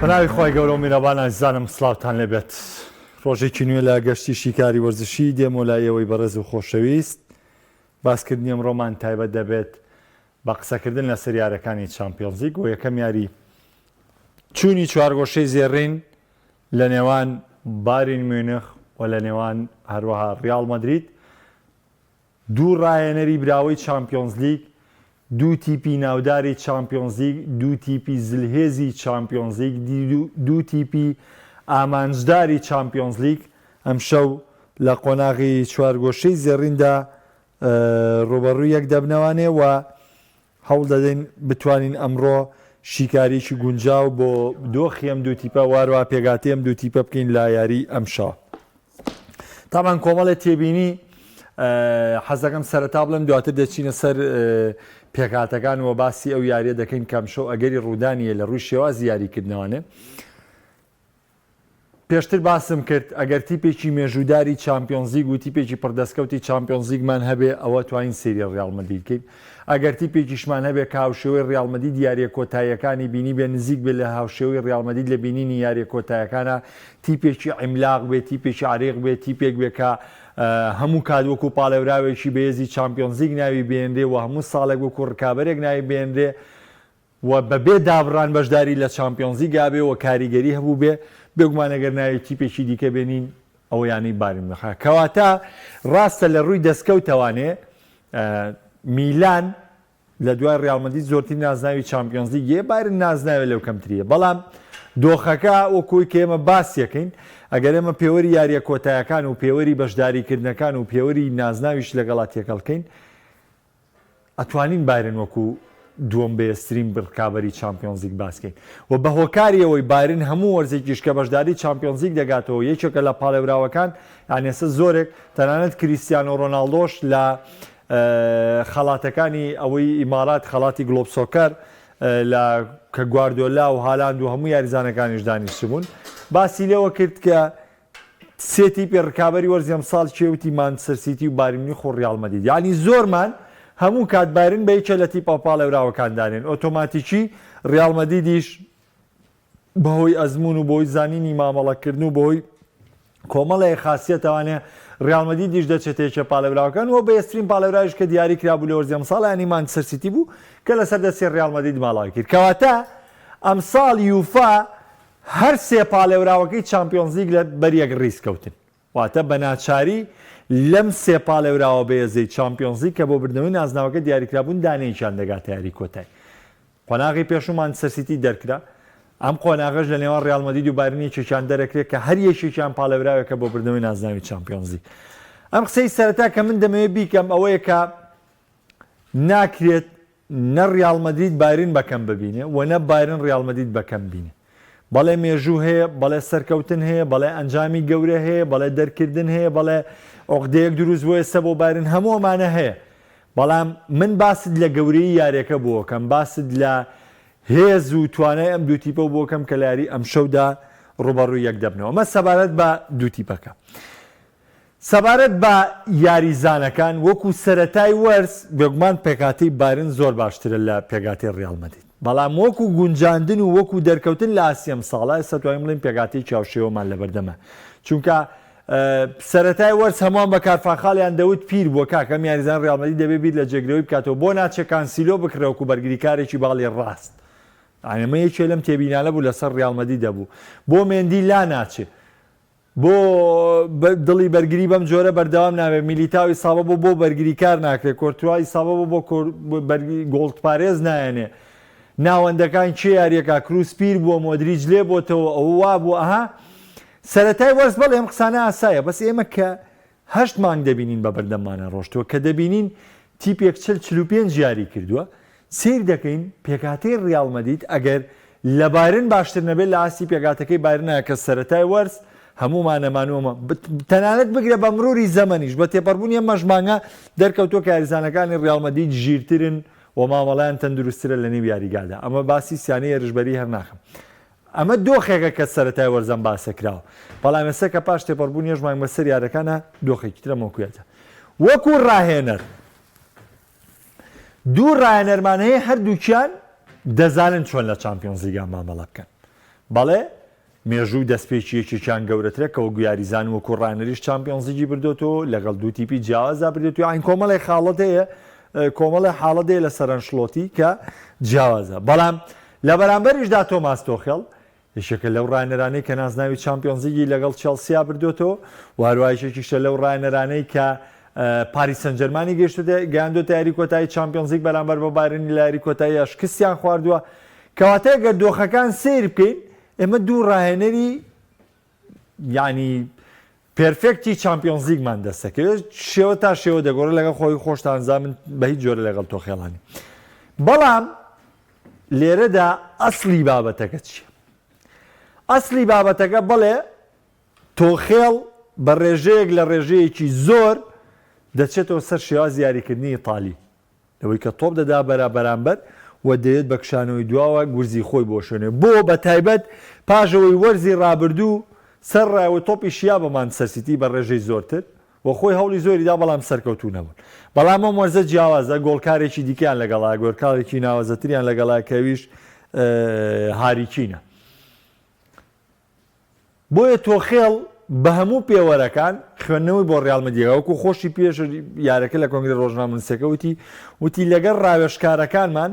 بەناوی خۆی گەورە و میرەبان ئازیزانم سڵاوتان لێبێت. ڕۆژێکی نوێ لە گەشتی شیکاری وەرزشی دێم و لایەوەی بەڕێز و خۆشەویست باسکردنی ئەمڕۆمان تایبەت دەبێت بە قسەکردن لە سەریارەکانی چامپیۆنز لیگ و یەکەم یاری چوونی چوارگۆشەی زێڕین لە نێوان بایر میونخ و لە نێوان هەروەها ریال مەدرید، دوو ڕایەنەری براوەی چامپیۆنز لیگ، دوو تیپی ناوداری چامپیۆنز لیگ، دوو تیپی زلهێزی چامپیۆنز لیگ، دوو تیپی ئامانجداری چامپیۆنز لیگ ئەم شەو لە قۆناغی چوارگۆشەی زێڕیندا ڕوبەڕووی یەک دەبنەوانێ و هەوڵ دەدەین بتوانین ئەمڕۆ شیکاریی گونجاو بۆ دۆخی ئەم دوو تیپە وارووا پێگاتی ئەم دوو تیپە بکەین لا یاری ئەم شەو. تامان کۆمەڵە تێبینی حەزەکەم سەرەتا بڵێم دواتر دەچینە سەر پێکاتەکان و باسی ئەو یاریە دەکەین کام شەو ئەگەری ڕوودانیە لە ڕووی شێوازی یاریکردنەوەنێ. پێشتر باسم کرد ئەگەر تیپێکی مێژووداری چامپیۆنز لیگ و تیپێکی پڕدەستکەوتی چامپیۆنز لیگمان هەبێ ئەوە توانین سێری ڕیال مەدرید بکەین. ئەگەر تیپێکیشمان هەبێ کە هاوشێوەی ریال مەدرید یاریە کۆتاییەکانی بینی بێ نزیک بێ لە هاوشێوەی ریال مەدرید لە بینینی یاریە کۆتاییەکانە، تیپێکی عیملاق بێ، تیپێکی عریق بێ، تیپێک بێ کە هەموو کات وەکو پاڵێوراوێکی بەهێزی چامپیۆنز لیگ ناوی بێنرێ و هەموو ساڵێک وەکو ڕکابەرێک ناوی بێنرێ و بەبێ دابڕان بەشداری لە چامپیۆنز لیگا بێ و کاریگەری هەبوو بێ، بێگومان ئەگەر ناوی تیپێکی دیکە بێنین ئەوە یانەی بایر میونخە. کەواتە ڕاستە لە ڕووی دەستکەوتەوانێ میلان لە دوای ریال مەدرید زۆرترین نازناوی چامپیۆنز لیگە، بایر نازناوێت لەو کەمتریە، بەڵام دۆخەکە وەکوی کە ئێمە باسیەکەین ئەگەر ئێمە پێوەری یاریە کۆتاییەکان و پێوەری بەشداریکردنەکان و پێوەری نازناویش لەگەڵا تێکەڵکەین ئەتوانین بایرن وەکو دووەم بەهێزترین ڕکابەری چامپیۆنز لیگ باسکەین و بە هۆکاری ئەوەی بایرن هەموو وەرزێکیش کە بەشداری چامپیۆنز لیگ دەگاتەوە یەکێکە لە پاڵێوراوەکان، یان ئێستا زۆرێک تەنانەت کریستیانۆ ڕۆناڵدۆش لە خەڵاتەکانی ئەوەی ئیمارات خەڵاتی گلۆبسۆکەر کە گواردیۆلا و هالاند و هەموو یاریزانەکانیش دانیشت بوون، باسی لێوە کرد کە سێ تیپی ڕکابەری وەرزی ئەمساڵ چێوتی مانچستەر سیتی و بایر میونخ و ریال مەدرید، یعنی زۆرمان هەموو کات بایرن بە یەکێ لە تیپە پاڵێوراوەکان دانێن، ئۆتۆماتیکی ریال مەدریدیش بەهۆی ئەزمون و بۆی زانینی مامەڵەکردن و بۆی کۆمەڵی خاصیەتەوانێ ریال مەدریدیش دەچێتە یەکێ پاڵێوراوەکان و بەهێزترین پاڵێورایش کە دیاری کرابوو لە وەرزی ئەمساڵ ینی مانچستەر سیتی بوو کە لەسەر دەستی ریال مەدرید ماڵاوی کرد. کەواتە ئەمساڵ یوفا هەر سێ پاڵێوراوەکەی چامپیۆنز لیگ لە بەریەک ڕیزکەوتن، واتە بە ناچاری لەم سێ پاڵێوراوە بەهێزەی چامپیۆنز لیگ کە بۆ بردنەوەی نازناوەکە دیاریکرابوون دانەیەکیان دەگاتە یاری کۆتایی. قۆناغی پێشوو مانچستەر سیتی دەرکرا، ئەم قۆناغەش لە نێوان ریال مەدرید و بایرن یەکێکیان دەرەکرێت کە هەر یەکێکیان پاڵێوراوێکە بۆ بردنەوەی نازناوی چامپیۆنز لیگ. ئەم قسەی سەرەتا کە من دەمەوێت بیکەم ئەوەیە کە ناکرێت نە ریال مەدرید بایرن بەکەم ببینێ و نە بایرن ریال مەدرید بەکەم بینێ. بەڵێ مێژوو هەیە، بەڵێ سەرکەوتن هەیە، بەڵێ ئەنجامی گەورە هەیە، بەڵێ دەرکردن هەیە، بەڵێ عقدەیەک دروست بۆ ئێستا بۆ بایرن هەموو ئەمانە هەیە، بەڵام من باست لە گەورەی یاریەکە بۆکەم، باست لە هێز و توانای ئەم دوو تیپە بۆکەم کە لاری ئەم شەودا ڕوبەڕووی یەک دەبنەوە. ئەمە سەبارەت بە دوو تیپەکە. سەبارەت بە یاریزانەکان وەکو سەرەتای وەرز بێگومان پێکاتی بایرن زۆر باشترە لە پێگاتی ریال مەدرید، بەڵام وەکو گونجاندن و وەکو دەرکەوتن لە ئاسیەم ساڵە ئێستا توانین بڵێن پێگاتی چاوشێوەمان لەبەردەمە، چونکە سەرەتای وەرز هەمووان بە کارفاخاڵیان دەوت پیر بووە کاکەم یاریزان ریال مەدرید دەبێت بیر لە جێگرەوەی بکاتەوە بۆ ناچێت کانسیلۆ بکرێوەکو بەرگریکارێکی باڵی ڕاست، ئەمە یەکێ لەم تێبینانە بوو لەسەر ریال مەدرید دەبوو، بۆ مێندی لا ناچێت، بۆ دڵی بەرگری بەم جۆرە بەردەوام نابێت، میلیتاوی ساڵە بۆ بەرگریکار ناکرێت، کۆرتوای ساڵە بۆ گۆڵدپارێز نایەنێ، ناوەندەکان چێ یاریەکە کروس پیر بووە مۆدریج لێ بۆتەوە ئەوە وا بوو ئەها سەرەتای وەرز بەڵێ ئەم قسانە ئاسایە، بەس ئێمە کە 8 مانگ دەبینین بە بەردەمانە ڕۆشتەوە کە دەبینین تیپێک 45 یاری کردووە، سیر دەکەین پێکاتەی ریال مەدرید ئەگەر لە بایرن باشتر نەبێت لە ئاسی پێکاتەکەی بایرنایە کە سەرەتای وەرز هەمومانەمانوەمە تەنانەت بگرە بە مروری زەمەنیش بە تێپەڕبوونی ئەم مەژمانگە دەرکەوتووە کە یاریزانەکانی ریال مەدرید ژیرترن و مامەڵەیان تەندروسترە لە نێو یاریگادا، ئەمە باسی سیانەی هێرشبەری هەر ناخەم. ئەمە دۆخێکە کە سەرەتای وەرزەم باسەکراوە، بەڵام ئێستا کە پاش تێپەڕبوونی ژمانگ بەسەر یارەکانە دۆخێکی ترە مۆکوێتە وەکو ڕاهێنەر. دوو ڕاهێنەرمان هەیە هەردووکیان دەزانن چۆن لە چامپیۆنز لیگا مامەڵە بکەن، بەڵێ مێژوو دەستپێکیەکێکیان گەورەترە کە وەکو یاریزان وەکو ڕانەریش چامپیۆنزیی بردوێتەوە لەگەڵ دوو تیپی جیاوازا بردوێتەوە ئاین کۆمەڵی حاڵەت هەیە کۆمەڵی حاڵەت هەیە لە سەرنجڵۆتی کە جیاوازە بەڵام لە بەرامبەریشدا تۆماس تۆخێڵ یەکێکە لەو ڕانەرانەی کە نازناوی چامپیۆنزیی لەگەڵ چێلسیا بردوێتەوە و هەروایەکێکیشە لەو ڕانەرانەی کە پاریس سەن ژەرمانی گەیاندۆتە یاری کۆتایی چامپیۆنزیک بەرامبەر بە بایرنی لە یاری کۆتایی شکستیان خواردووە کەواتە ئەگەر دۆخەکان سیر بکەین ئێمە دوو ڕاهێنەری یعنی پێرفێکتی چامپیۆنزیکمان دەستەکەوێت شێوە تا شێوە دەگۆڕێت لەگەڵ خۆی خۆشتانزا من بە هیچ جۆرە لەگەڵ تۆخێڵانی بەڵام لێرەدا ئەسلی بابەتەکە چییە؟ ئەسلی بابەتەکە بڵێ تۆخێڵ بە ڕێژەیەک لە ڕێژەیەکی زۆر دەچێتەوە سەر شێواز یاریکردنی ئیتالی لەوەی کە تۆپ دەدا بەرامبەر و دەیێت بە کشانەوەی دواوە گورزی خۆی بۆ شوێنێ بۆ بە تایبەت پاژەوەی وەرزی ڕابردوو سەر ڕایەوە تۆپی شیا بە مانچستەر سیتی بە ڕێژەی زۆرتر و خۆی هەوڵی زۆریدا بەڵام سەرکەوتوو نەبوون بەڵام ئەم وەرزە جیاوازە گۆڵکارێکی دیکەیان لەگەڵا گۆڵکارێکی ناوازەتریان لەگەڵا کەویش هاریکینە بۆیە تۆخێڵ بە هەموو پێوەرەکان خوێندنەوەی بۆ ڕیال مەدریدەوە وەکو خۆشی پێش یارەکە لە کۆنگرە ڕۆژنامەنووسەکە وتی لەگەڵ ڕاوێژکارەکانمان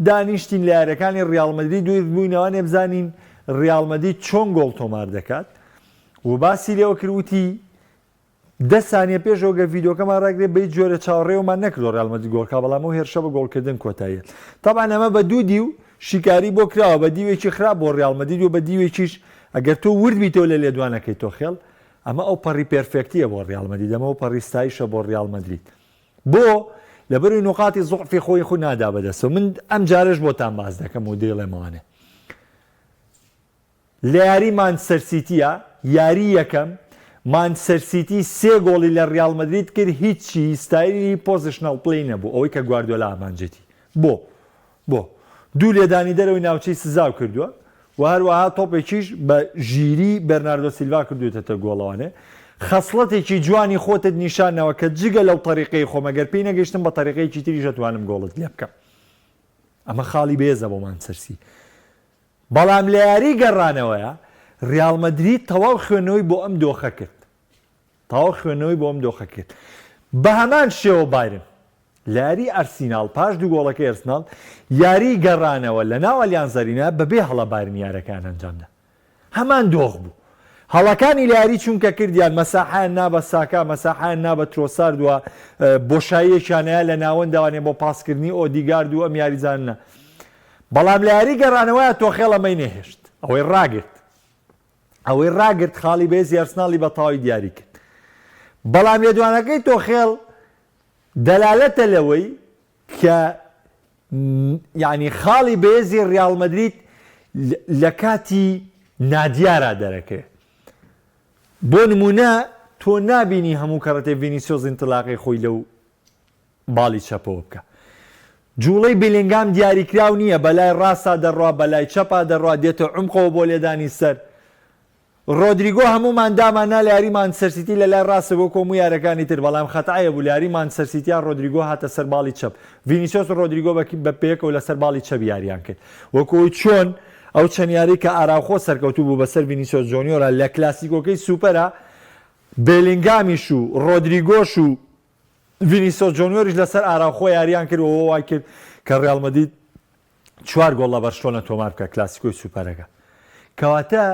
دانیشتین لە یاریەکانی ڕیال مەدرید دوور بووینەوە بزانین ڕیال مەدرید چۆن گۆڵ تۆمار دەکات و باسی لێوە کرد وتی 10 ثانیە پێشەوە گە ڤیدۆکەمان ڕاگرێت بە هیچ جۆرە چاوەڕێوەمان نەکردۆ ڕیال مەدرید گۆڵکا بەڵام ئەو هێرشە بە گۆڵکردن کۆتاییە تەبان ئەمە بە دوو دی و شیکاری بۆ کراوە بە دیوێکی خراپ بۆ ڕیال مەدرید و بە دیوێکیش ئەگەر تۆ ورد بیتەوە لە لێدوانەکەی تۆخێڵ ئەمە ئەو پەڕی پێرفێکتیە بۆ ڕیال مەدرید ئەمە ئەو پەڕی ستایشە بۆ ڕیال مەدرید بۆ لەبەروی نقاتی زوعفی خۆی نادا بەدەستەوە من ئەم جارش بۆتان باز دەکەم و دێڵێمەوانێ لە یاری مانچستەر سیتیە یاری یەکەم مانچستەر سیتی 3 گۆڵی لە ڕیال مەدرید کرد هیچی ستایلی پۆزیشنەڵ پڵەی نەبوو ئەوەی کە گواردیۆلا ئامانجێتی بۆ دوو لێدانی دەرەوەی ناوچەی سزاو کردووە و هەروەها تۆپێکیش بە ژیری بەرناردۆ سیلڤا کردوێتە گۆڵەوانێ خەسڵەتێکی جوانی خۆتت نیشانەوە کە جگە لەو تەریقەی خۆمەگەر پێی نەگەیشتم بە تەریقەیەکی تریش دەتوانم گۆڵت لێ بکەم ئەمە خاڵی بێزە بۆ مانچستەر سیتی بەڵام لە یاری گەڕانەوەیە ڕیال مەدرید تەواو خوێندنەوەی بۆ ئەم دۆخە کرد بە هەمان شێوە بایرن لە یاری ئەرسیناڵ پاش دوو گۆڵەکەی ئەرسناڵ یاری گەڕانەوە لە ناو ئەلیانزەرینە بەبێ هەڵە بایرن یارەکان ئەنجامدا هەمان دۆخ بوو هەڵەکانی لە یاری چونکە کردیان مەساحیان نابە ساکا مەساحیان نابە ترۆسارد وە بۆشاییەکیانەیە لە ناوەنداوانێ بۆ پاسکردنی ئۆدیگارد و ئەم یاریزانە بەڵام لە یاری گەڕانەوەیە تۆخێڵ ئەمەی نەهێشت ئەوەی ڕاگرت خاڵی بێزی ئەرسناڵی بە تەواوی دیاری کرد بەڵام لێدوانەکەی تۆخێڵ دەلالەتە لەوەی کە یعنی خاڵی بێزی ڕیال مەدرید لە کاتی نادیارە دەرەکەوێت بۆ نمونە تۆ نابینی هەموو کەڕەتێ ڤینیسیۆس ئینتلاقی خۆی لەو باڵی چەپەوە بکە جوڵەی بێلینگام دیاریکراو نییە بەلای ڕاستە دەڕوا بەلای چەپا دەڕوا دێتە عمقەوە بۆ لێدانی سەر ڕۆدریگۆ هەموومان داماننا لە یاری مانچستەر سیتی لە لای ڕاستە بۆ کۆمو یارەکانی تر بەڵام خەتایە بوو لە یاری مانچستەر سیتیان ڕۆدریگۆ هاتە سەر باڵی چەپ ڤینیسیۆس ڕۆدریگۆ بە پێکەوە لەسەر باڵی چەپ یاریان کرد وەکۆی چۆن ئەو چەند یاری کە ئاراخۆ سەرکەوتوو بوو بەسەر ڤینیسیۆس جۆنیۆرە لە کلاسیکۆکەی سوپەرە بێلینگامیش و ڕۆدریگۆش و ڤینیسیۆس جۆنیۆریش لەسەر ئاراخۆ یاریان کرد و وای کرد کە ڕیال مەدرید 4 گۆڵ لە بەرشلۆنە تۆمار بکە کلاسیکۆی سوپەرەکە کەواتە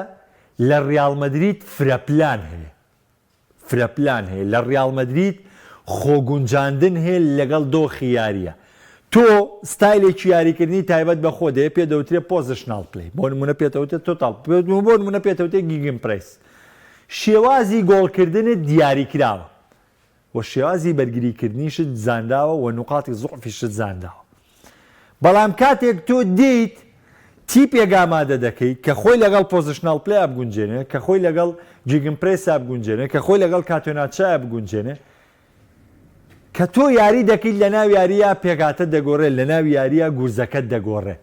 لە ڕیال مەدرید فرەپلان هەیە لە ڕیال مەدرید خۆگونجاندن هەیە لەگەڵ دۆخی یاریە تۆ ستایلێکی یاریکردنی تایبەت بە خۆ دەیە پێدەوترێت پۆزیشنال پڵەی بۆ نمونە پێتەوتێت تۆتاڵ بۆ نمونە پێتەوتێت گیگن پرەیس شێوازی گۆڵکردنت دیاریکراوە و شێوازی بەرگریکردنیشت زانداوە و نقاتی زوعفیشت زانداوە بەڵام کاتێک تۆ دیت تیپێک ئامادە دەکەیت کە خۆی لەگەڵ پۆزیشنال پڵەی بگونجێنێ کە خۆی لەگەڵ جیگن پرێس بگونجێنێ کە خۆی لەگەڵ کاتۆناچای بگونجێنێ کە تۆ یاری دەکەیت لە ناو یاریە پێکاتە دەگۆڕێت لە ناو یاریە گورزەکەت دەگۆڕێ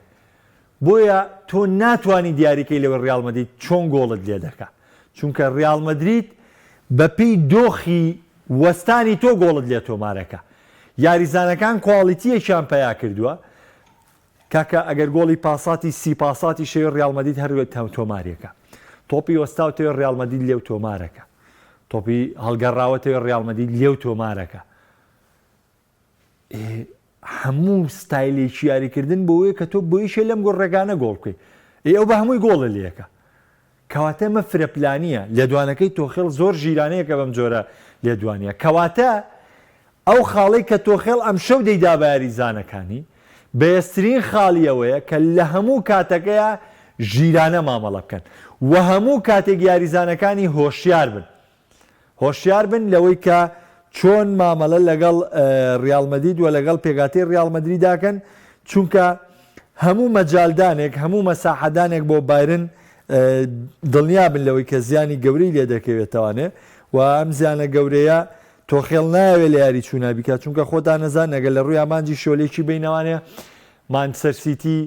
بۆیە تۆ ناتوانانی دیاریکەی لەوە ڕیال مەدرید چۆن گۆڵت لێ دەکا چونکە ڕیال مەدرید بەپێی دۆخی وەستانی تۆ گۆڵت لێ تۆمارەکە یاریزانەکان کواڵیتیەکیان پەیا کردووە کاکە ئەگەر گۆڵی پاساتی سی پاساتی شێوی ڕیال مەدرید هەروێت تۆمارێکە تۆپی وەستاوتەوە ڕیال مەدرید لێو تۆمارەکە تۆپی هەڵگەڕاوەتەوە ڕیال مەدرید لێو تۆمارەکە هەموو ستایلێکی یاریکردن بۆیە کە تۆ بۆیشە لەم گۆڕ ڕێگانە گۆڵ بکەیت ئەو بە هەمووی گۆڵە لێەکە کەواتە ئەمە فرەپلانیە لێدوانەکەی تۆخێڵ زۆر ژیرانەیەکە بەم جۆرە لێدوانیە کەواتە ئەو خاڵی کە تۆخێڵ ئەم شەو دەیدا بە یاریزانەکانی بەهێزترین خاڵیەوەیە کە لە هەموو کاتەکەیە ژیرانە مامەڵە بکەن و هەموو کاتێک یاریزانەکانی هۆشیار بن لەوەی کە چۆن مامەڵە لەگەڵ ڕیال مەدرید و لەگەڵ پێگاتەی ڕیال مەدریداکەن چونکە هەموو مەجالدانێک هەموو مەساحەدانێک بۆ بایرن دڵنیا بن لەوەی کە زیانی گەورەی لێ دەکەوێتەوانێ و ئەم زیانە گەورەیە تۆخێڵ ناوێت لە یاری چوونا بیکات چونکە خۆتان نەزان ئەگەر لە ڕووی ئامانجی شۆلێکی بینەوانێ مانچستەر سیتی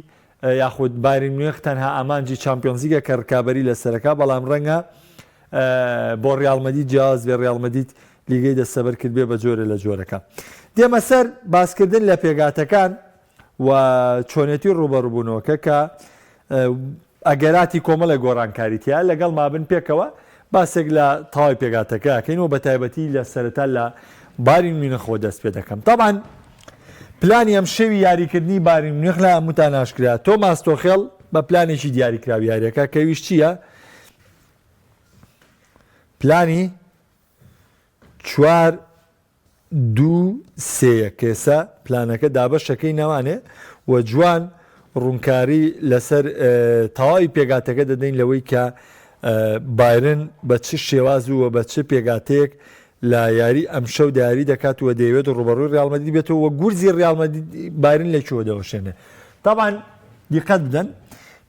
یاخود بایرن میونخ تەنها ئامانجی چامپیۆنز لیگە کە ڕکابەری لەسەرەکە بەڵام ڕەنگە بۆ ڕیال مەدرید جیاواز بێ ڕیال مەدرید لیگەی دەستەبەر کرد بێ بە جۆرە لە جۆرەکە دێمە سەر باسکردن لە پێگاتەکان و چۆنێتی ڕوبەڕووبوونەوەکە کە ئەگەراتی کۆمەڵە گۆڕانکاریتیە لەگەڵ مابن پێکەوە باسێک لە تاوای پێگاتەکەکەینەوە بە تایبەتی لە سەرەتا لە بارین میونخەوە دەست پێ دەکەم تاوان پلانی ئەم شەوی یاریکردنی بارین میونخ لە هەمووتان ئاشکرا تۆماس تۆخێڵ بە پلانێکی دیاریکراوی یاریەکە کەویش چییە؟ پلانی 4-2-3 کێسە پلانەکە دابەشەکەی نەوانێ و جوان ڕوونکاری لەسەر تەواوی پێگاتەکە دەدەین لەوەی کە بایرن بە چ شێواز و بە چ پێگاتەیەک لە یاری ئەم شەو دیاری دەکات و دەیەوێت ڕوبەڕووی ڕیال مەدرید بێتەوە وە گورزی ڕیال مەدرید بایرن لەکوێوە دەوەشێنێ تاوان دیقەت بدەن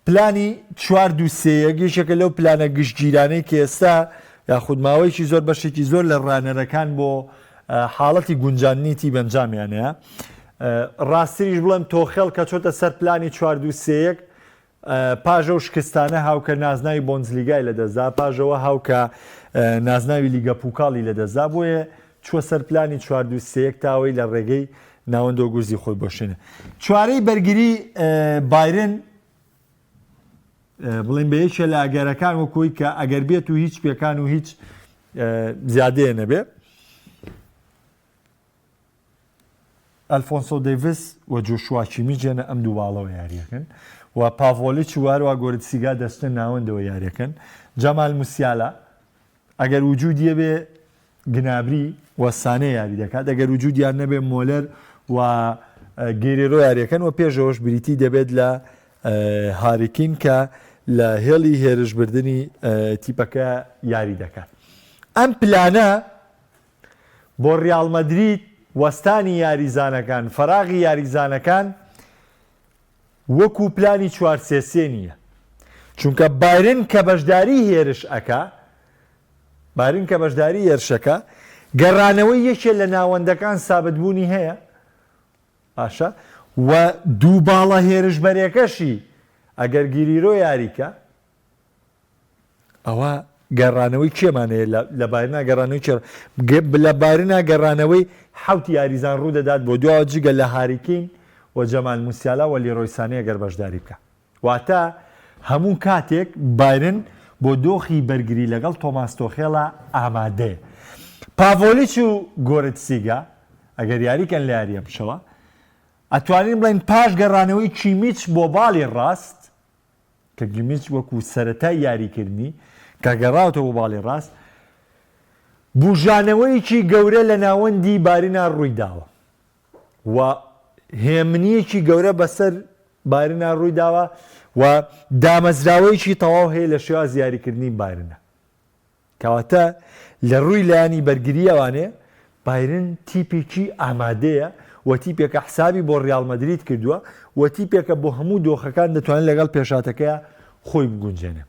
پلانی 4-2-3 گەیشەکە لەو پلانە گشتگیرانەی کە ئێستا یاخود ماوەیەکی زۆر بەشێکی زۆر لە ڕانەرەکان بۆ حاڵەتی گونجاننیتی بەنجامیانەیە ڕاستریش بڵێم تۆخێڵ کە چۆتە سەر پلانی 4-2-3 پاژە و شکستانە هاوکە نازناوی بۆنزلیگای لەدەستدا پاژەوە هاوکە نازناوی لیگە پوکاڵی لەدەستدا بۆیە چوە سەر پلانی 4-2-3 تاوەی لە ڕێگەی ناوەندۆ گورزی خۆی بۆشێنە چوارەی بەرگری بایرن بڵێن بە یەکێ لە ئەگەرەکان وەکوی کە ئەگەر بێت و هیچ پێکان و هیچ زیادەیە نەبێ ئەلفۆنسۆ دەیڤس و جۆشوا کیمیچێنە ئەم دوو باڵەوە یاریەکەن و پاڤۆلیچ وارووا گۆرتسیگا دەستە ناوەندەوە یاریەکەن جەمال موسیالا ئەگەر وجودیە بێ گنابری وەسانەیە یاری دەکات ئەگەر وجودیان نەبێ مۆلەر و گێرێرۆ یاریەکەن و پێشەوەش بریتی دەبێت لە هاریکین کە لە هێڵی هێرشبردننی تیپەکە یاری دەکات ئەم پلانە بۆ ڕیال مەدرید وەستانی یاریزانەکان فەراغی یاریزانەکان وەکو پلانی 4-3-3 نییە چونکە بایرن کە بەشداری هێرشەکە گەڕانەوەی یەکێ لە ناوەندەکان سابتبوونی هەیە باشە و دوو باڵە هێرشبەرێکەشی ئەگەر گیریرۆ یاریکە ئەوە گەڕانەوەی کێمانەیە لە بارنا گەڕانەوەی لە بارنا گەڕانەوەی حوت یاریزان ڕوو دەدات بۆ دو جگە لە هاریکین و جەمال موسیالا و لیڕۆیسانەیە گەر بەشداری بکە واتە هەموو کاتێک بایرن بۆ دۆخی بەرگری لەگەڵ تۆماس تۆخێڵە ئامادەیە پاڤۆلیچ و گۆرتسیگا ئەگەر یاریکەن لە یاریە بشەوە ئەتوانین بڵین پاش گەڕانەوەی کیمیچ بۆ باڵی ڕاست کە کیمیچ وەکو سەرەتای یاریکردنی کە گەڕاوتەوە بۆ باڵی ڕاست بژانەوەیکی گەورە لە ناوەندی بارینا ڕووی داوە و هێمنیەکی گەورە بەسەر بارینا ڕووی داوە و دامەزراوەیەکی تەواو هەیە لە شێواز یاریکردنی بایرنە کەواتە لە ڕووی لایانی بەرگریەوانێ بایرن تیپێکی ئامادەیە و تیپێکە حسابی بۆ ڕیال مەدرید کردووە و تیپێکە بۆ هەموو دۆخەکان دەتوانێت لەگەڵ پێشاتەکەیە خۆی بگونجێنێ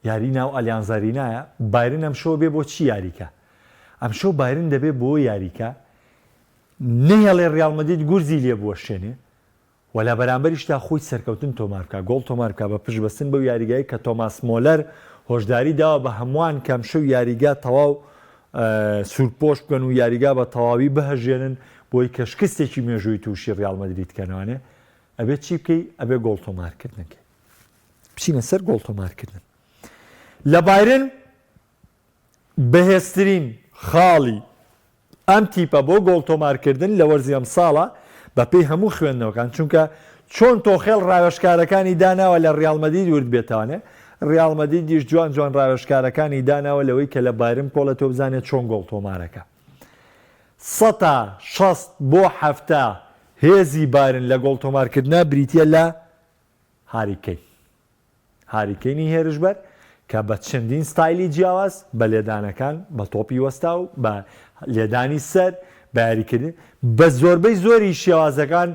یاری ناو ئەلیانزارینایە بایرن ئەم شەو بێ بۆ چی یاریکە ئەم شەو بایرن دەبێ بۆ یاریکە نهێڵێ ڕیال مەدرید گورزی لێ بوەشێنێ و لە بەرامبەریشتا خۆی سەرکەوتن تۆمار بکە گۆڵ تۆمار بکە بە پشتبەستن بەو یاریگایی کە تۆماس مۆلەر هۆشداری داوە بە هەمووان کەم شەو یاریگا تەواو سوورپۆش بکەن و یاریگا بە تەواوی بهەژێنن بۆی کە شکستێکی مێژووی تووشی ڕیال مەدرید کەنەوانێ ئەبێت چی بکەی ئەبێ گۆڵ تۆمارکردنەکەی بچینە سەر گۆڵ تۆمارکردن لە بایرن بەهێزترین خاڵی ئەم تیپە بۆ گۆڵ تۆمارکردن لە وەرزی ئەم ساڵە بەپێی هەموو خوێندنەوەکان چونکە چۆن تۆخێڵ ڕاوێژکارەکانی داناوە لە ڕیال مەدرید ورد بێتوانێ ڕیال مەدریدیش جوان جوان ڕاوێژکارەکانی داناوە لەوەی کە لە بایرن پۆڵە تۆ بزانێت چۆن گۆڵ تۆمارەکە 160 بۆ 70 هێزی بایرن لە گۆڵ تۆمارکردنە بریتە لە هاریکەینی هێرشبەر کە بە چەندین ستایلی جیاواز بە لێدانەکان بە تۆپی وەستا و بە لێدانی سەر بە یاریکردن بە زۆربەی زۆری شێوازەکان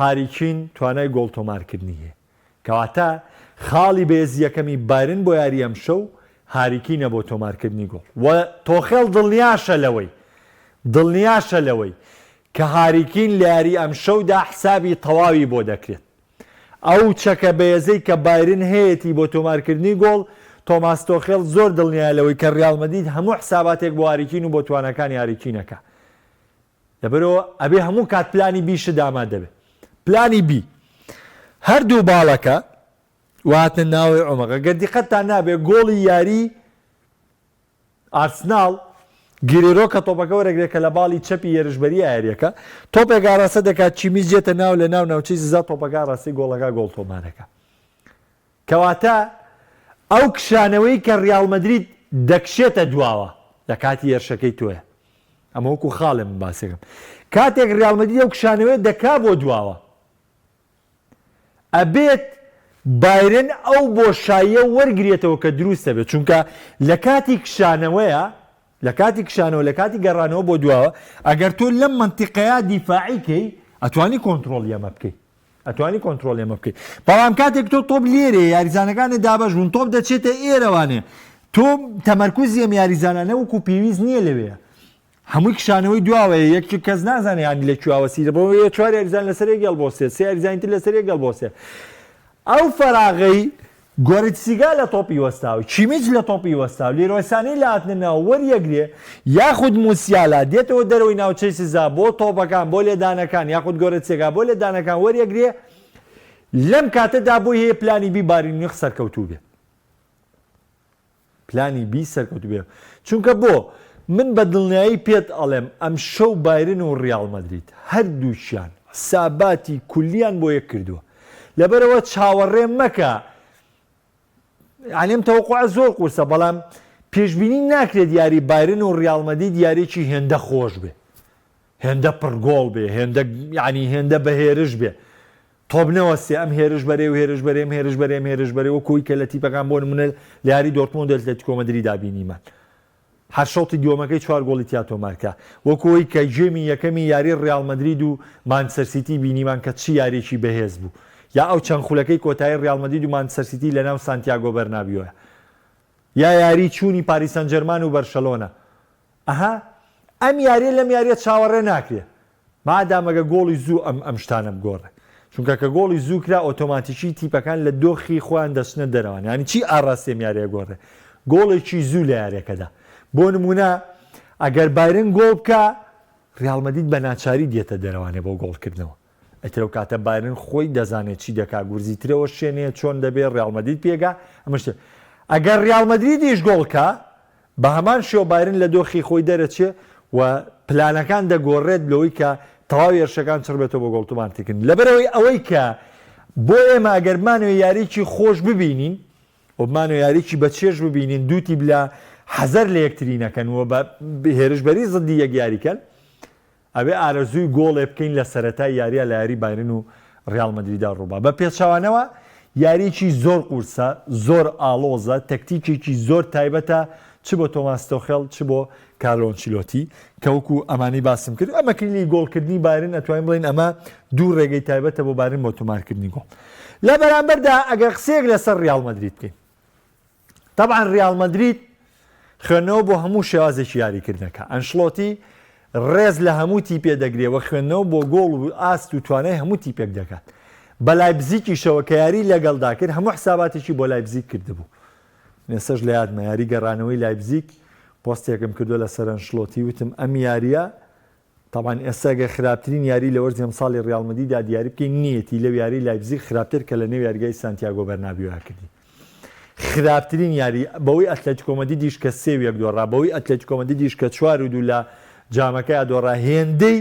هاریکین توانای گۆڵ تۆمارکردنی هەیە کەواتە خاڵی بەهێزی یەکەمی بایرن بۆ یاری ئەم شەو هاریکینە بۆ تۆمارکردنی گۆڵ و تۆخێڵ دڵنیاشە لەوەی کە هاریکین لە یاری ئەم شەودا حسابی تەواوی بۆ دەکرێت ئەو چەکە بەهێزەی کە بایرن هەیەی بۆ تۆمارکردنی گۆڵ تۆماس تۆخێڵ زۆر دڵنیایە لەوەی کە ڕیال مەدرید هەموو حساباتێک بۆ هاریکین و بۆ توانەکانی هاریکینەکە لەبەرەوە ئەبێ هەموو کات پلانی بیشت داما دەبێت پلانی بی هەردوو باڵەکە واتە ناوی ئۆمەغا گەردیقەتتان نابێت گۆڵی یاری ئارسناڵ گیرێرۆ کە تۆپەکە وەرەگرێت کە لە باڵی چەپی یێرشبەری یاریەکە تۆپێک ئاڕاستە دەکات چیمیز جێتە ناو لە ناو ناوچەی سزا تۆپەکە ڕاستی گۆڵەکە گۆڵ تۆمارەکە کەواتە ئەو کشانەوەی کە ڕیال مەدرید دەکشێتە دواوە لە کاتی یێرشەکەی تۆیە ئەمە وەکو خاڵێ من باسێکم کاتێک ڕیال مەدرید ئەو کشانەوەی دەکا بۆ دواوە ئەبێت بایرن ئەو بۆشاییە وەرگێتەوە کە دروستە بێت چونکە لە کاتی کشانەوەیە لە کاتی گەڕانەوە بۆ دواوە ئەگەر تۆ لەم منتیقەیە دیفاعیکەی ئەتوانی کۆنتترۆل ئەمە بکەیت بەڵام کاتێک تۆ تۆپ لێرێ یاریزانەکانی دابەش بوون تۆپ دەچێتە ئێرەوانێ تۆ تەمەرکوزی ئەم یاریزانانە وەکو پێویست نییە لەوەیە هەمووی کشانەوەی دواوەیە یەکی کەس نازانێ ینی لە کوواوەسی بۆ چوار یاریزان لەسەر گەڵ بۆ سێ یاریزانتر لەسەر گەڵ بۆ سێ ئەو فەراغەی گۆرتسیگا لە تۆپی وەستاوی چیمیج لە تۆپی وەستا و لێرۆسانەی لە هاتنەوە وەریەگرێ یاخود موسیالا دێتەوە دەرەوەی ناوچەی سزا بۆ تۆپەکان بۆ لێدانەکان یاخود گۆرتسێگا بۆ لێدانەکان وەریەگرێ لەم کاتەدا بۆی هەیە پلانی بی بارینی سەرکەوتوو بێ پلانی بی سەرکەوتوو بێ چونکە بۆ من بە دڵنیایی پێت ئەڵێم ئەم شەو بایرن و ڕیال مەدرید هەردووشیان ساباتی کولیان بۆ یەک کردووە لەبەرەوە چاوەڕێ مەکە عالم تەوقع زۆر قورسە بەڵام پێشببینی ناکرێت یاری بایرن و ڕیال مەدرید یاریی هێندە خۆش بێ هێندە پڕگۆڵ بێ هێندە بەهێرش بێ تۆبنەوەسێ ئەم هێرش بەرێ و هێرش بەرێم هێرش بەرێ و کۆی کە لە تیپەکان بۆ نمونە لە یاری دۆرتمۆند ئەتلێتیکۆ مەدرید دابینیمان هەر شەوتی دیۆمەکەی 4 گۆڵی تیا تۆمارکە وەکۆی کە ژێمی یەکەمی یاری ڕیال مەدرید و مانچستەر سیتی بینیمان کە چی یاریی بەهێز بوو یا ئەو چەند خولەکەی کۆتایی ڕیال مەدرید و مانچستەر سیتی لە ناو سانتیاگۆ بەرنابیۆیە یا یاری چوونی پاریس سەن ژەرمان و بەرشەلۆنە ئەها ئەم یاریە لەم یاریە چاوەڕێ ناکرێت مادامەگە گۆڵی زوو ئەم شتانە بگۆڕێ چونکە کە گۆڵی زوو کرا ئۆتۆماتیکی تیپەکان لە دۆخی خۆیان دەچنە دەرەوەن ینی چی ئاڕاستێم یاریە گۆڕێ گۆڵێکی زوو لە یاریەکەدا بۆ نمونە ئەگەر بایرن گۆڵ بکە ڕیال مەدرید بە ناچاری دێتە دەرەوانێ بۆ گۆڵکردنەوە ئەترەو کاتە بایرن خۆی دەزانێت چی دەکا گورزیترەوە شوێنێ چۆن دەبێت ڕیال مەدرید پێگا ئەمەشتە ئەگەر ڕیال مەدریدیش گۆڵکە بە هەمان شێوە بایرن لە دۆخی خۆی دەرەچێ و پلانەکان دەگۆڕێت لەوەی کە تەواو یێرشەکان چڕ بێتەوە بۆ گۆڵ تۆمارکردن لەبەرەوەی ئەوەی کە بۆ ئێمە ئەگەر بمانەوە یاریکی خۆش ببینین و بمانەوە یاریکی بە چێژ ببینین دووتی بلا حەزەر لە یەکتری نەکەن و بە هێرشبەری زدی یەک یاریکەن ئەبێ ئارەزووی گۆڵێ بکەین لە سەرەتای یاریە لە یاری بایرن و ڕیال مەدریدا ڕووبا بە پێچەوانەوە یاریکی زۆر قورسە زۆر ئاڵۆزە تەکتیکێکی زۆر تایبەتە چ بۆ تۆماس تۆخێڵ چ بۆ کارلۆ ئەنچیلۆتی کە وەکو ئەمانەی باسم کرد ئەمە کلیلی گۆڵکردنی بایرن ئەتوانین بڵین ئەمە دوو ڕێگەی تایبەتە بۆ بایرن بۆ تۆمارکردنی گۆڵ لە بەرامبەردا ئەگەر قسەیەک لەسەر ڕیال مەدرید بکەین طبعا ڕیال مەدرید خوێندنەوە بۆ هەموو شێوازێکی یاریکردنەکە ئەنشلۆتی ڕێز لە هەموو تیپێ دەگرێەوە خوێندنەوە بۆ گۆڵ و ئاست و توانای هەموو تیپێک دەکات بە لایپزیکی شەوە کە یاری لەگەڵدا کرد هەموو حساباتێکی بۆ لایپزیک کردبوو نێسەش لە یادمە یاری گەڕانەوەی لایپزیک پۆستێکم کردو لە سەر ئەنشلۆتی وتم ئەم یاریە طبعا ئێستاگە خراپترین یاری لە وەرزی ئەمساڵی ڕیاڵ مەدریددا دیاری بکەین نیەتی لەو یاری لایپزیگ خراپتر کە لە نێو یاریگای سانتیاگۆ بەرنابیوە کردی خراپترین یاری بەوەی ئەتلەتیکۆ مەدریدیش کە 3-1 دۆڕا بەوەی ئەتلەتیکۆ مەدریدیش کە 4-2 لە جامەکەیە دۆڕا هێندەی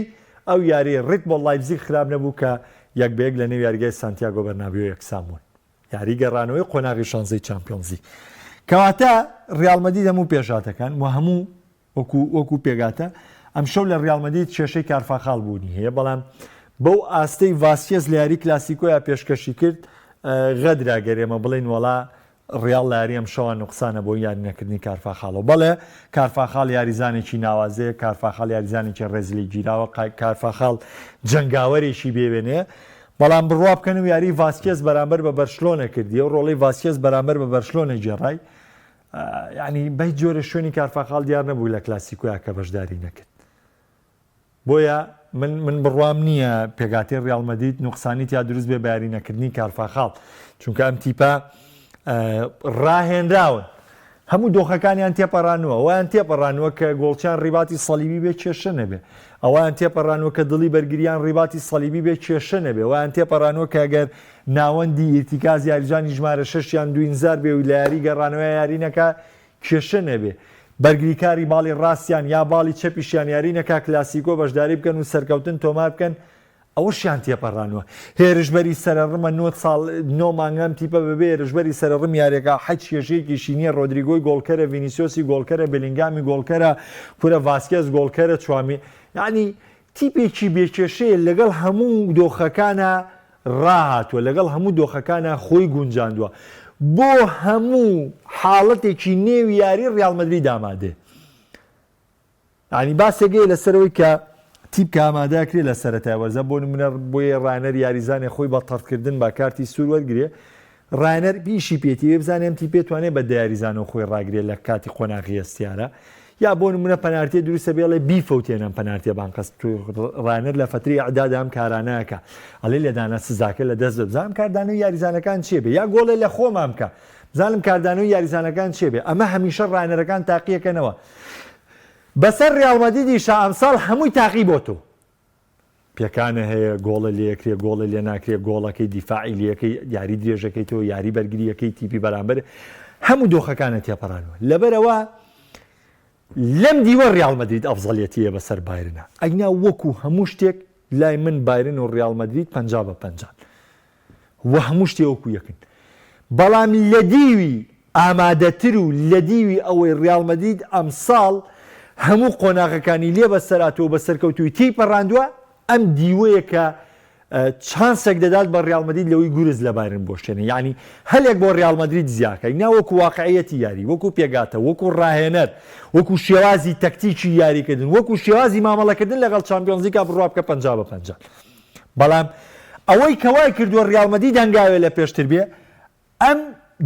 ئەو یاری ڕێت بۆ لایپزیگ خراپ نەبوو کە 1-1 لە نێو یاریگای سانتیاگۆ بەرنابیوە یەکسان بوون یاری گەڕانەوەی قۆناغی شانزەی چامپیۆنزی کەواتە ڕیاڵ مەدرید هەموو پێشاتەکان و هەموو وەکو پێگاتە ئەم شەو لە ڕیاڵ مەدرید کێشەی کارفاخاڵ بوونی هەیە بەڵام بەو ئاستەی ڤاسکێز لە یاری کلاسیکۆیە پێشکەشی کرد غەدرا گەرێمە بڵێن وەڵا ڕیاڵ لە یاری ئەم شەوە نوقسانە بۆ یاری نەکردنی کارفاخاڵەوە بەڵێ کارفاخاڵ یاریزانێکی ناوازەیە کارفاخاڵ یاریزانێکی ڕێزلی گیراوە کارفاخاڵ جەنگاوەرێکی بێوێنێ بەڵام بڕوا بکەن و یاری ڤاسکێز بەرامبەر بە بەرشلۆنە کردی و ڕۆڵەی ڤاسکێز بەرامبەر بە بەرشلۆنە جێڕای ینی بەی جۆرە شوێنی کارفاخاڵ دیار نەبوو لە کلاسیکۆیە کە بەشداری نەکرد بۆیە من بڕوام نییە پێگاتی ڕیاڵ مەدرید نوقسانی یا دروست بێ بە یاری نەکردنی کارفاخاڵ چونکە ئەم تیپە ڕاهێنراون هەموو دۆخەکانیان تێپەڕانوە ئەویان تێپەڕانوە کە گۆڵچیان ڕیباتی سەلیبی بێ کێشە نەبێ ئەویان تێپەڕانوە کە دڵی بەرگریان ڕیباتی سەلیبی بێ کێشە نەبێ ئەویان تێپەڕانوە کە ئەگەر ناوەندی ئیرتیکاز یاریجانی ژمارە 6یان 2000 بێ و لە یاری گەڕانەوە یارینەکە کێشە نەبێ بەرگریکاری باڵی ڕاستیان یا باڵی چەپیشیان یارینەکە کلاسیکۆ بەشداری بکەن و سەرکەوتن تۆمار بکەن ئەوەشیان تێپەڕانوە هێرشبەری سەرڕمە 9 مانگەم تیپە ببێ هێرشبەری سەرڕم یاریەکە حەج کێشەیەکی شینیە ڕۆدریگۆی گۆڵکەرە ڤینیسیۆسی گۆڵکەرە بلینگامی گۆڵکەرە کورە ڤاسکێز گۆڵکەرە چوامی یعنی تیپێکی بێکێشەیە لەگەڵ هەموو دۆخەکانە ڕاهاتووە لەگەڵ هەموو دۆخەکانە خۆی گونجاندووە بۆ هەموو حاڵەتێکی نێوی یاری ڕیاڵ مەدرید ئامادێ ینی باسێگەی لەسەرەوەی کە تیپ کە ئامادەکرێت لە سەرەتای وەرزە بۆ نمونە بۆیە ڕانەر یاریزانێ خۆی بە تەڕکردن با کارتی سوور وەرگێ ڕانەر پیشی پێتی بزانێم تی پێتوانێت بە دیاریزانەوە خۆی ڕاگرێت لە کاتی قۆناغی ئەستیارە یا بۆ نمونە پەنارتیە دروستە بێڵێ بیفەوتێنم پەنارتیە بانقەست ڕانەر لە فتری عدادا ئەم کارانەکە ئەڵێ لێدانە سزاکە لە دەست بزانم کاردانەوەی یاریزانەکان چێ بێ یا گۆڵێ لە خۆمان بکە بزانم کاردانەوەی یاریزانەکان چێ بێ ئەمە هەمیشە ڕانەرەکان تاقیەکەنەوە بەسەر ڕیاڵ مەدریدیشە ئەمساڵ هەمووی تاقی بۆ تۆ پێکانە هەیە گۆڵە لێکرێ گۆڵە لێ ناکرێت گۆڵەکەی دیفاعی لەکەی یاری درێژەکەی تۆ یاری بەرگریەکەی تیپی بەرامبەر هەموو دۆخەکانە تێپەڕانەوە لەبەرەوە لەم دیوە ڕیاڵ مەدرید ئەفزەڵیەتیە بەسەر بایرنە ئەگنا وەکو هەموو شتێک لای من بایرن و ڕیاڵ مەدرید 50-50 و هەموو شتێ وەکو یەکن بەڵام لە دیوی ئامادەتر و لە دیوی ئەوەی ڕیاڵ مەدرید ئەمساڵ هەموو قۆناغەکانی لێ بەسەراتەوە بە سەرکەوتوی تێپەڕاندووە ئەم دیوەیە کە چانسێک دەدات بە ڕیاڵ مەدرید لەوەی گورز لە بایرن بۆشتێنە یعنی هەلێک بۆ ڕیاڵ مەدرید زیاکە نا وەکو واقعیەتی یاری وەکو پێگاتە وەکو ڕاهێنەر وەکو شێوازی تەکتیکی یاریکردن وەکو شێوازی مامەڵەکردن لەگەڵ چامپیۆنزیکا بڕوا بکە 50-50 بەڵام ئەوەی کەوای کردووە ڕیاڵ مەدرید هەنگاوێ لە پێشتر بێ ئەم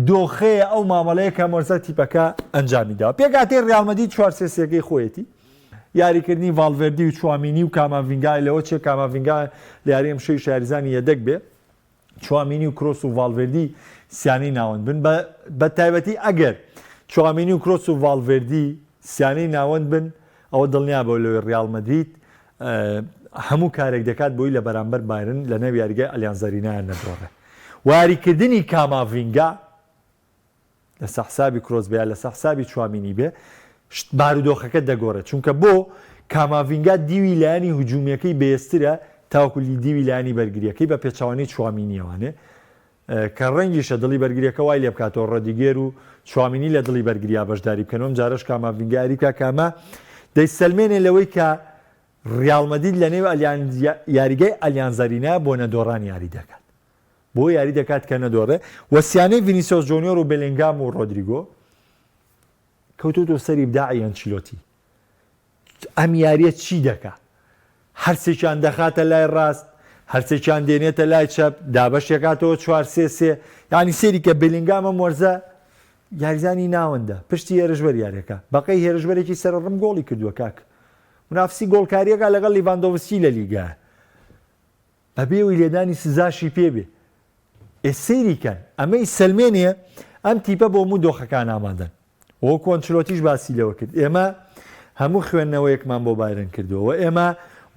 دۆخەیە ئەو مامەڵەیە کە مۆرزە تیپەکە ئەنجامیدا پێگاتەی ڕیاڵ مەدرید 4-3-3 خۆیەتی یاریکردنی ڤالڤێردی و چوامینی و کاماڤینگای لەوە چێ کاماڤینگا لە یاری ئەم شەوی شاریزانی یەدەک بێ چوامینی و کرۆس و ڤالڤێردی سیانەی ناوەند بن بە تایبەتی ئەگەر چوامینی و کرۆس و ڤالڤێردی سیانەی ناوەند بن ئەوە دڵنیا بۆ لەوەی ڕیاڵ مەدرید هەموو کارێک دەکات بۆی لە بەرامبەر بایرن لە نەوی یاریگای ئەلیانز ئەرینایان نەدۆڕێ واریکردنی کاماڤینگا لەسەر حسابی کرۆس بێ لەسەر حسابی چوامینی بێ بارودۆخەکە دەگۆڕێت چونکە بۆ کاماڤینگا دیوی لایانی هجوومیەکەی بێسترە تاوکولی دیوی لایانی بەرگریەکەی بە پێچوانی چوامینیەوانێ کە ڕەنگیشە دڵی بەرگریەکە وای لێ بکاتەوە ڕۆدیگێر و چوامینی لە دڵی بەرگریا بەشداری بکەنەوەم جارش کاماڤینگاریکە کامە دەیسەلمێنێ لەوەی کە ڕیاڵ مەدرید لە نێو یاریگای ئەلیانز ئەرینا بۆ نەدۆڕان یاری دەکات بۆ یاری دەکات کە نەدۆڕێ وەسیانەی ڤینیسیۆس جۆنیۆر و بلینگام و ڕۆدریگۆ کەوتۆتۆ سەری ئیبداعی ئەنچیلۆتی ئەم یاریە چی دەکا هەرسێکیان دەخاتە لای ڕاست هەرسێکیان دێنێتە لای چەپ دابەشێکاتەوە 4-3-3 یعنی سێری کە بلینگامە مۆرزە یاریزانی ناوەندە پشتی هێرشبەر یاریەکە بەقەی هێرشبەرێکی سەرڕم گۆڵی کردووە کاک منافسی گۆڵکاریەکە لەگەڵ لیڤاندۆڤسکی لە لیگە بەبێوی لێدانی سزاشی پێبێ ئێسەیریکەن ئەمەی سەلمێنێ ئەم تیپە بۆ هەموو دۆخەکان ئامادەن وەکو ئەنچلۆتیش باسی لەوە کرد ئێمە هەموو خوێندنەوەیەکمان بۆ بایرن کردووە ئێمە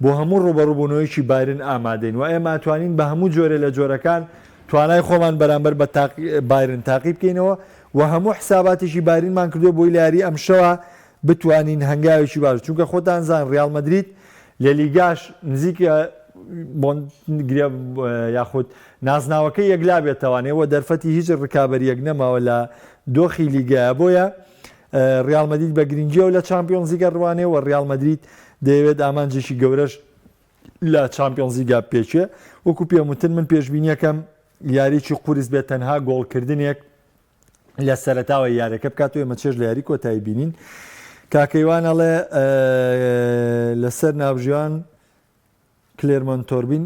بۆ هەموو ڕوبەڕووبوونەوەیکی بایرن ئامادەین و ئێمە توانین بە هەموو جۆرە لە جۆرەکان توانای خۆمان بەرامبەر بە بایرن تاقی بکەینەوە و هەموو حساباتێکی بایرنمان کردو بۆی لە یاری ئەم شەوە بتوانین هەنگاوێکی باش چونکە خۆتان زان ڕیال مەدرید لە لیگاش نزیکە یاخود نازناوەکەی یەکلا بێتەوانێەوە دەرفەتی هیچ ڕکابەریەک نەماوە لە دۆخی لیگایە بۆیە ڕیال مەدرید بە گرنگیەوە لە چامپیۆنز لیگە ڕوانێ و ڕیال مەدرید دەیەوێت ئامانجێکی گەورەش لە چامپیۆنز لیگا پێچێ وەکو پێموتن من پێشبینیەکەم یاریی قورس بێت تەنها گۆڵکردنێک لە سەرەتاوە یاریەکە بکات و ئێمە چێژ لە یاری کۆتایی بینین کاکەیوان ئەڵێ لەسەر ناوژیان کلێرمۆن تۆربین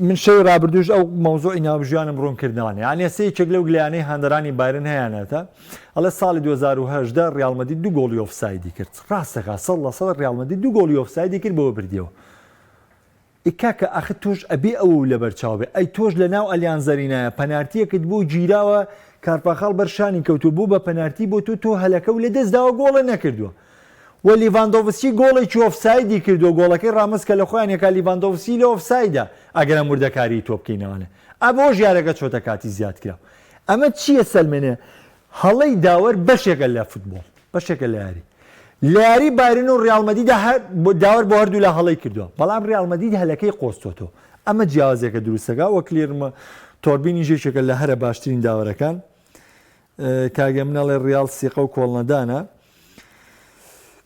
من شەوی ڕابردوش ئەو مەوزۆی ناوژیانم ڕوونکردنەوەیە یانە سەیەکێک لەو گلیانەی هەندەرانی بایرن هەیەنێتە ئەڵێ ساڵی 2010 ڕیال مەدرید 2 گۆڵی ئۆفسایدی کرد ڕاستەکە 100% ڕیال مەدرید 2 گۆڵی ئۆفسایدی کرد بەوە بردیەوە ئیکاکە ئەخ تۆش ئەبێ ئەوە لە بەرچاو بێ ئەی تۆش لە ناو ئەلیانزەرینایە پەنارتیەکت بۆ گیراوە کارپاخاڵ بەرشانی کەوتو بوو بە پەنارتی بۆ تۆ هەلەکە و لە دەستداوە گۆڵە نەکردووە و لیڤاندۆڤسکی گۆڵێکی ئۆفسایدی کردو گۆڵەکەی ڕامەسکە لە خۆیان یەکا لیڤاندۆڤسی لە ئۆفسایدە ئەگەرە موردەکاری تۆ بکەینەوەنە ئەبۆ ژیارەکە چۆتە کاتی زیاد کرا ئەمە چییە سەلمێنێ هەڵەی داوەر بەشێکە لە فوتبۆڵ بەشێکە لە یاری لە یاری بایرن و ڕیال مەدریدە داوەر بۆ هەردوو لە هەڵەی کردووە بەڵام ڕیال مەدرید هەلەکەی قۆستۆتۆ ئەمە جیاوازێکە دروستەکە وە کلێرمە تۆربینی ژێشێکە لە هەرە باشترین داوەرەکان کاگە منەڵێ ڕیال سیقە و کۆڵنەدانە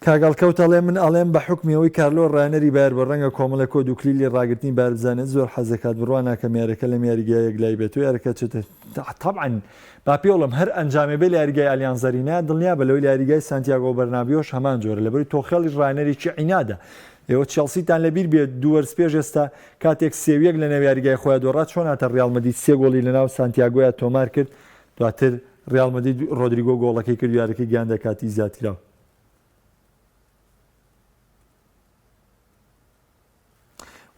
کاگەڵکەوتەڵێ من ئەڵێم بە حکمیەوەی کارلۆ ڕانەری بایر بە ڕەنگە کۆمەڵە کۆ دوکلیلی ڕاگررتنی باربزانێت زۆر حەزەکات بڕوان ناکە میارەکە لە میاریگایەک لای بێت و یارەکە چێتە طبعاً با پێوڵم هەر ئەنجامێ بێ لە یاریگای ئالیانزەرینە دڵنیا بە لەوەی لە یاریگای سانتیاگۆ بەرنابیۆش هەمان جۆرە لەبەری تۆخێڵی ڕانەرێکی عینادە ئێوە چێلسیتان لەبیر بێت دووەرز پێش ئێستا کاتێک سێویەک لە نێو یاریگای خۆیان دۆڕات چۆن هاتە ڕیال مەدرید 3 گۆڵی لەناو سانتیاگۆیە تۆمار کرد دواتر ڕیال مەدرید ڕۆدریگۆ گۆڵەکەی کرد یارەکەی گیاندە کاتی زیاترەوە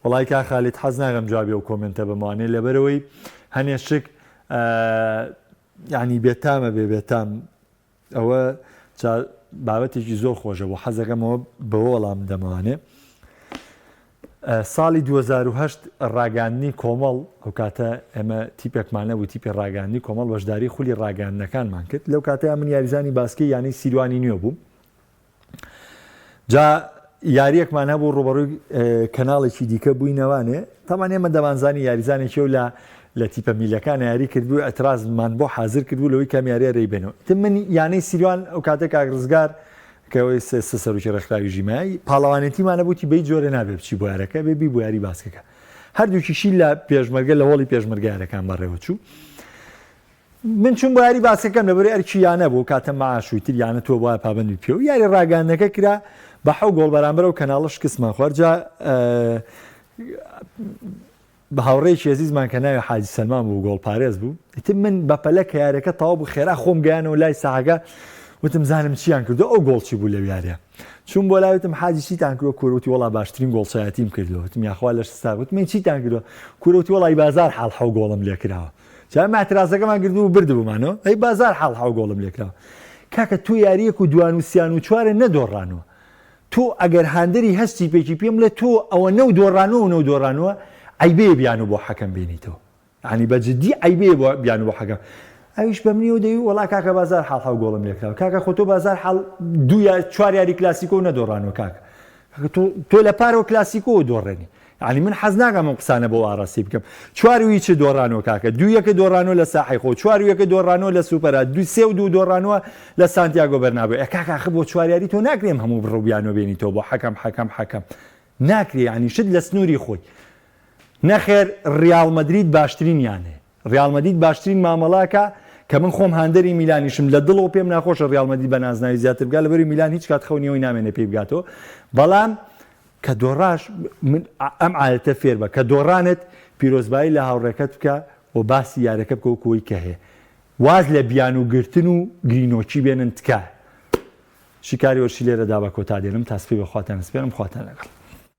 وڵای کا خالید حەز ناغەم جوابی ئەو کۆمنتە بمانێ لەبەرەوەی هەنێشک ینی بێتامە بێتام ئەوە بابەتێکی زۆر خۆشە بۆ حەزەکەمەوە بەوە وەڵام دەمانێ ساڵی 2010 ڕاگەاندنی کۆمەڵ ئەو کاتە ئێمە تیپێکمانە بوو تیپی ڕاگەاندنی کۆمەڵ بەشداری خولی ڕاگەاندنەکانمان کرد لەو کاتەیە من یاریزانی باسکی یانی سیروانی نوێ بووم جا یاریەکمان هەبوو ڕوبەڕووی کەناڵێکی دیکە بووینەوانێ تامان ئێمە دەمانزانی یاریزانێکی و لە تیپە میلەکان یاری کردبوو ئەترازمان بۆ حازر کردبوو لەوەی کامیارە ڕێی بێنەوە من یانەی سیروان ئەو کاتە کاگرزگار کەەوەی سەرۆکی ڕێکخراوی ژیمایی پاڵەوانێتیمانە بووتی بەی جۆرە نابێ بچی بۆ یارەکە بێبی بۆ یاری باسکەکە هەردووکیشی لە پێشمەرگە لە هۆڵی پێشمەرگارەکان بەڕێوە چوو من چون بۆ یاری باسەکەم لەبەر ئەرکی یانە بۆ کاتە مەعاشویتر یانە تۆ وایە پابندی پێ و یاری ڕاگەاندنەکە کرا بە حەو گۆڵ بەرامبەر و کەناڵش کسمان خوارجا بە هاوڕێکی عزیزمان کە ناوی حاجی سەلمان بوو گۆڵ پارێز بوو ئیتر من بە پەلە کە یارەکە تەواو بوو خێرا خۆم گەیانەوە لای ساحەکە وتم زانم چیان کردو ئەو گۆڵچی بوو لەو یاریە چون بۆ لای وتم حاجی چیتان کردووە کوورەوتی وەڵا باشترین گۆڵچایەتیم کردووە وتم یاخوا لەش ستا وتم چیتان کردووە کوورەوتی وەڵی بازار حاڵ حەو گۆڵم لێ کراوە جا ماترازەکەمان کردو بردبوومانەوە ئەی بازار حاڵ حەو گۆڵم لێ کراوە کاکە تۆ یاریەک و دوان و سیان و چوارە نەدۆڕانەوە تۆ ئەگەر هاندەری هەستی پێکی پێم لە تۆ ئەوە نەو دۆڕانەوە و نەو دۆڕانەوە عیبێ بیان و بۆ حەکەم بینیتەوە ینی بەجددی عیبێ بیان و بۆ حەکەم ئەویش بە منیەوە دەوی وەڵا کاکە بازار حاڵ حەو گۆڵم لێ کراوە کاکە خۆ تۆ بازار حاڵ دوو یا چوار یاری کلاسیکۆ و نەدۆڕانەوە کاکە تۆ لە پارەوە کلاسیکۆ دۆڕێنی ینی من حەز ناکەم ئەم قسانە بۆ ئاڕاستی بکەم چواروی چ دۆڕانەوە کاکە دوویەکە دۆڕانەوە لە ساحی خۆ چوارویەکە دۆڕانەوە لە سوپەرا سێ و دوو دۆڕانەوە لە سانتیاگۆ بەرنابێ کاکە بۆ چواریاری تۆ ناکرێم هەموو بڕوبیانەوە بێنیتەوە بۆ حەکەم ناکرێ ینی شت لە سنووری خۆی نەخێر ڕیال مەدرید باشترین یانێ ڕیال مەدرید باشترین مامەڵاکە کە من خۆم هاندەری میلانیشم لە دڵەوە پێم ناخۆشە ڕیال مەدرید بە نازناوی زیاتر بگا لەبەری میلان هیچ کات خەونیەوەی نامێنێ پێی بگاتەوە بەڵام کە دۆڕاش ئەم عادەتە فێر بە کە دۆڕانت پیرۆزبایی لە هاوڕێکەت بکە و باسی یارەکە بکە و کۆی کە هەیە واز لە بیان و گرتن و گرینۆکی بێنن تکە شیکاری وەرشی لێرەدا بە کۆتا دێنم تاسپی بە خواتان سپێنم خواتان لەگەڵ